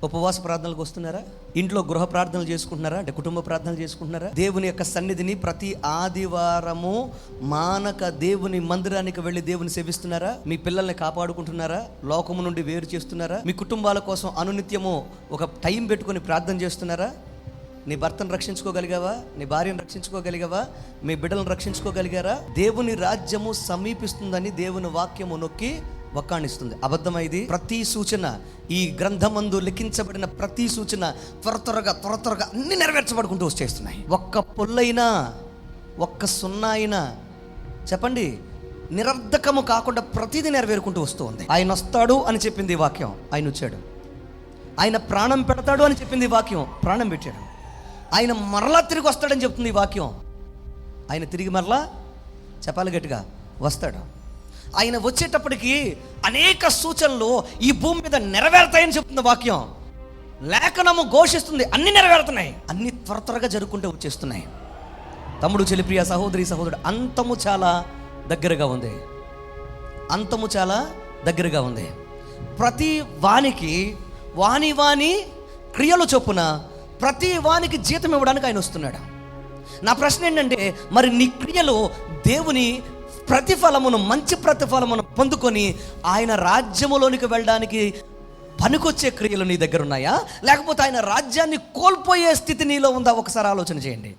ఉపవాస ప్రార్థనలకు వస్తున్నారా? ఇంట్లో గృహ ప్రార్థనలు చేసుకుంటున్నారా? అంటే కుటుంబ ప్రార్థనలు చేసుకుంటున్నారా? దేవుని యొక్క సన్నిధిని ప్రతి ఆదివారము మానక దేవుని మందిరానికి వెళ్ళి దేవుని సేవిస్తున్నారా? మీ పిల్లల్ని కాపాడుకుంటున్నారా? లోకము నుండి వేరు చేస్తున్నారా? మీ కుటుంబాల కోసం అనునిత్యము ఒక టైం పెట్టుకొని ప్రార్థన చేస్తున్నారా? నీ భర్తను రక్షించుకోగలిగావా? నీ భార్యను రక్షించుకోగలిగావా? మీ బిడ్డలను రక్షించుకోగలిగారా? దేవుని రాజ్యము సమీపిస్తుందని దేవుని వాక్యము నొక్కి వక్కాణిస్తుంది. అబద్ధమైంది. ప్రతి సూచన, ఈ గ్రంథమందు లిఖించబడిన ప్రతి సూచన త్వరగా అన్ని నెరవేర్చబడుకుంటూ వచ్చేస్తున్నాయి. ఒక్క పొల్లైనా, ఒక్క సున్నా అయినా చెప్పండి, నిరర్ధకము కాకుండా ప్రతిదీ నెరవేరుకుంటూ వస్తూ ఉంది. ఆయన వస్తాడు అని చెప్పింది ఈ వాక్యం, ఆయన వచ్చాడు. ఆయన ప్రాణం పెడతాడు అని చెప్పింది ఈ వాక్యం, ప్రాణం పెట్టాడు. ఆయన మరలా తిరిగి వస్తాడని చెప్తుంది ఈ వాక్యం, ఆయన తిరిగి మరలా చెప్పాలి గట్టిగా వస్తాడు. ఆయన వచ్చేటప్పటికి అనేక సూచనలు ఈ భూమి మీద నెరవేరుతాయని చెప్తుంది వాక్యం. లేఖనము ఘోషిస్తుంది, అన్ని నెరవేరుతున్నాయి, అన్ని త్వరగా జరుగుకుంటూ వచ్చేస్తున్నాయి. తమ్ముడు, చెల్లిప్రియ, సహోదరి, సహోదరుడు, అంతము చాలా దగ్గరగా ఉంది. అంతము చాలా దగ్గరగా ఉంది. ప్రతి వానికి వాని క్రియలు చొప్పున ప్రతి వానికి జీతం ఇవ్వడానికి ఆయన వస్తున్నాడు. నా ప్రశ్న ఏంటంటే, మరి నీ క్రియలు దేవుని ప్రతిఫలమును, మంచి ప్రతిఫలమును పొందుకొని ఆయన రాజ్యములోనికి వెళ్ళడానికి పనికొచ్చే క్రియలు నీ దగ్గర ఉన్నాయా? లేకపోతే ఆయన రాజ్యాన్ని కోల్పోయే స్థితి నీలో ఉందా? ఒకసారి ఆలోచన చేయండి.